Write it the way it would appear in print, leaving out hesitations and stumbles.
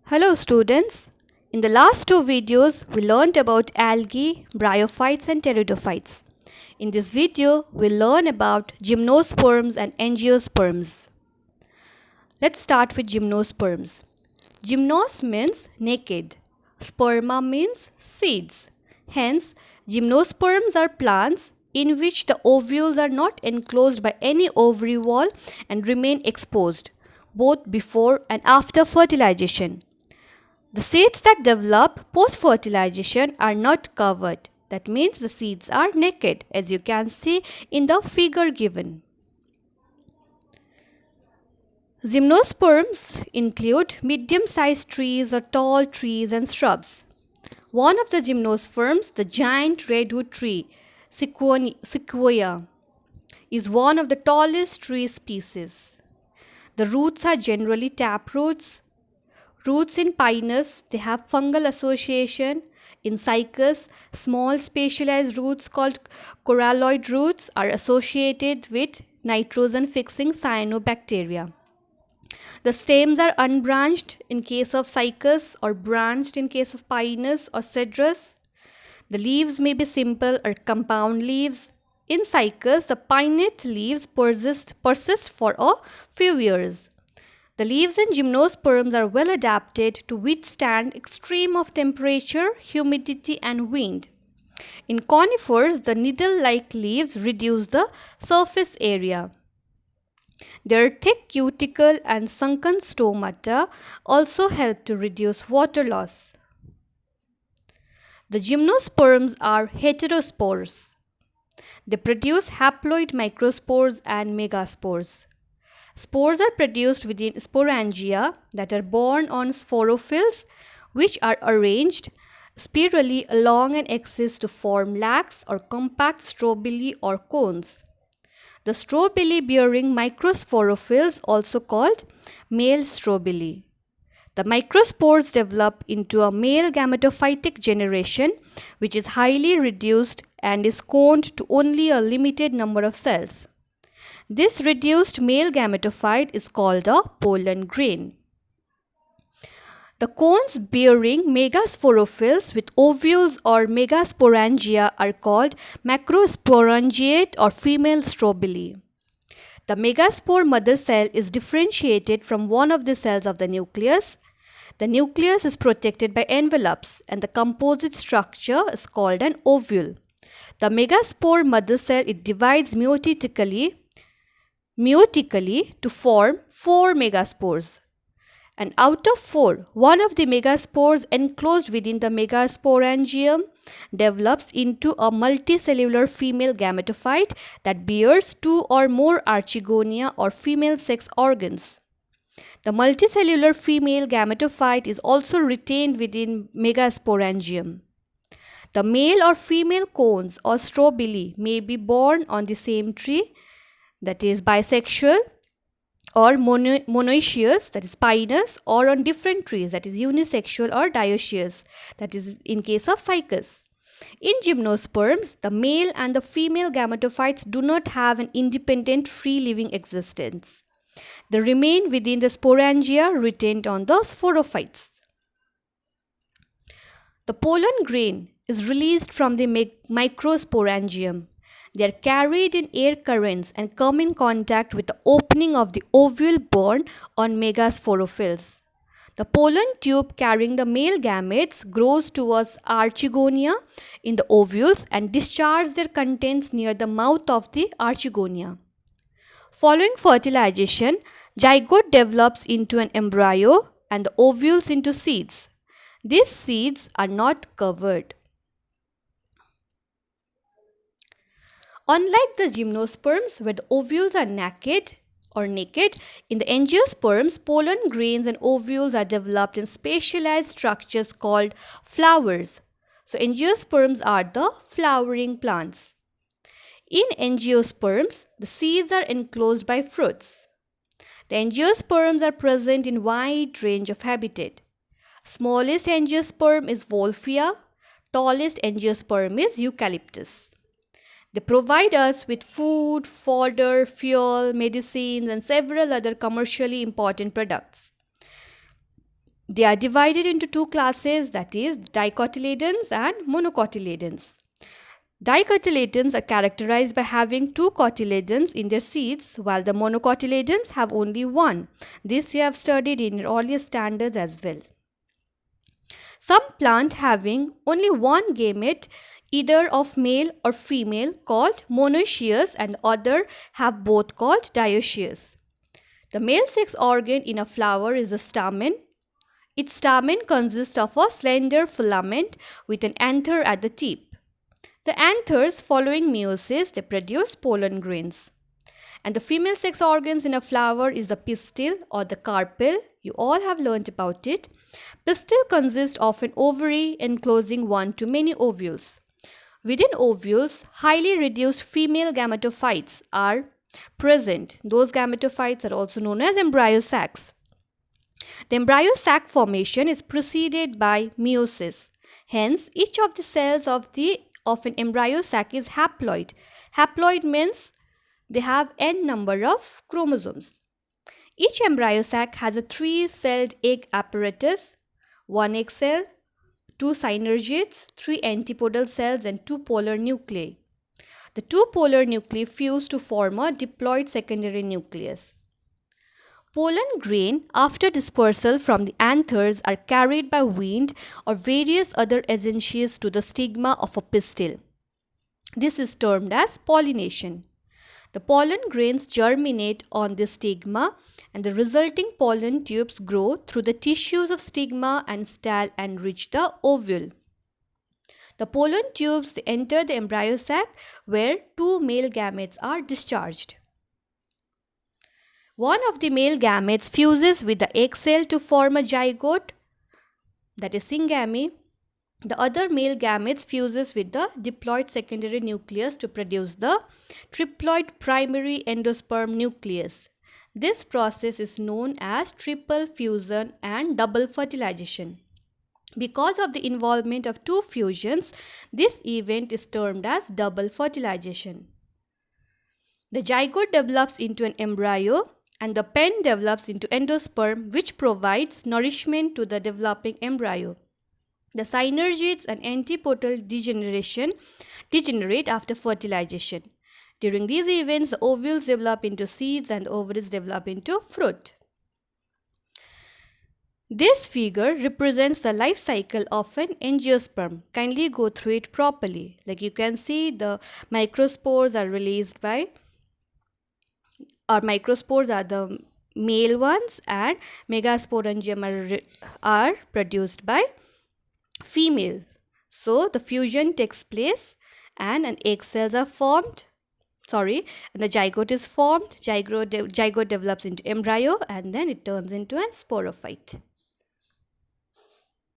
Hello students. In the last two videos, we learned about algae, bryophytes and pteridophytes. In this video, we'll learn about gymnosperms and angiosperms. Let's start with gymnosperms. Gymnos means naked. Sperma means seeds. Hence, gymnosperms are plants in which the ovules are not enclosed by any ovary wall and remain exposed, both before and after fertilization. The seeds that develop post-fertilization are not covered. That means the seeds are naked, as you can see in the figure given. Gymnosperms include medium-sized trees or tall trees and shrubs. One of the gymnosperms, the giant redwood tree, Sequoia, is one of the tallest tree species. The roots are generally tap roots. Roots in Pinus, they have fungal association. In Cycas, small specialized roots called coralloid roots are associated with nitrogen-fixing cyanobacteria. The stems are unbranched in case of Cycas or branched in case of Pinus or Cedrus. The leaves may be simple or compound leaves. In Cycas, the pinnate leaves persist for a few years. The leaves in gymnosperms are well adapted to withstand extreme of temperature, humidity and wind. In conifers, the needle-like leaves reduce the surface area. Their thick cuticle and sunken stomata also help to reduce water loss. The gymnosperms are heterospores. They produce haploid microspores and megaspores. Spores are produced within sporangia that are borne on sporophylls, which are arranged spirally along an axis to form lax or compact strobili or cones. The strobili bearing microsporophylls, also called male strobili. The microspores develop into a male gametophytic generation, which is highly reduced and is coned to only a limited number of cells. This reduced male gametophyte is called a pollen grain. The cones bearing megasporophylls with ovules or megasporangia are called macrosporangiate or female strobili. The megaspore mother cell is differentiated from one of the cells of the nucleus. The nucleus is protected by envelopes and the composite structure is called an ovule. The megaspore mother cell, it divides meiotically to form 4 megaspores. And out of 4, one of the megaspores enclosed within the megasporangium develops into a multicellular female gametophyte that bears 2 or more archegonia or female sex organs. The multicellular female gametophyte is also retained within megasporangium. The male or female cones or strobili may be borne on the same tree, that is bisexual, or monoecious, that is Pinus, or on different trees, that is unisexual or dioecious, that is in case of Cycas. In gymnosperms, the male and the female gametophytes do not have an independent free living existence. They remain within the sporangia retained on the sporophytes. The pollen grain is released from the microsporangium. They are carried in air currents and come in contact with the opening of the ovule borne on megasporophylls. The pollen tube carrying the male gametes grows towards archegonia in the ovules and discharges their contents near the mouth of the archegonia. Following fertilization, zygote develops into an embryo and the ovules into seeds. These seeds are not covered. Unlike the gymnosperms, where the ovules are naked, in the angiosperms, pollen grains and ovules are developed in specialized structures called flowers. So angiosperms are the flowering plants. In angiosperms, the seeds are enclosed by fruits. The angiosperms are present in wide range of habitat. Smallest angiosperm is Wolffia. Tallest angiosperm is Eucalyptus. They provide us with food, fodder, fuel, medicines, and several other commercially important products. They are divided into two classes, that is dicotyledons and monocotyledons. Dicotyledons are characterized by having two cotyledons in their seeds, while the monocotyledons have only one. This you have studied in your earlier standards as well. Some plant having only one gamete, either of male or female, called monoecious, and other have both, called dioecious. The male sex organ in a flower is the stamen. Its stamen consists of a slender filament with an anther at the tip. The anthers, following meiosis, they produce pollen grains. And the female sex organs in a flower is the pistil or the carpel. You all have learnt about it. Pistil consists of an ovary enclosing one to many ovules. Within ovules, highly reduced female gametophytes are present. Those gametophytes are also known as embryo sacs. The embryo sac formation is preceded by meiosis. Hence, each of the cells of an embryo sac is haploid. Haploid means they have n number of chromosomes. Each embryo sac has a 3-celled egg apparatus, 1 egg cell, 2 synergids, 3 antipodal cells and 2 polar nuclei. The 2 polar nuclei fuse to form a diploid secondary nucleus. Pollen grain after dispersal from the anthers are carried by wind or various other agencies to the stigma of a pistil. This is termed as pollination. The pollen grains germinate on the stigma and the resulting pollen tubes grow through the tissues of stigma and style and reach the ovule. The pollen tubes enter the embryo sac where 2 male gametes are discharged. One of the male gametes fuses with the egg cell to form a zygote, that is syngamy. The other male gametes fuses with the diploid secondary nucleus to produce the triploid primary endosperm nucleus. This process is known as triple fusion and double fertilization. Because of the involvement of 2 fusions, this event is termed as double fertilization. The zygote develops into an embryo and the pen develops into endosperm, which provides nourishment to the developing embryo. The synergids and antipodal degenerate after fertilization. During these events, the ovules develop into seeds and ovaries develop into fruit. This figure represents the life cycle of an angiosperm. Kindly go through it properly. Like you can see, the microspores are released by microspores are the male ones and megasporangium are produced by female. So the fusion takes place and an egg cells are formed. And the zygote is formed. Zygote develops into embryo and then it turns into a sporophyte.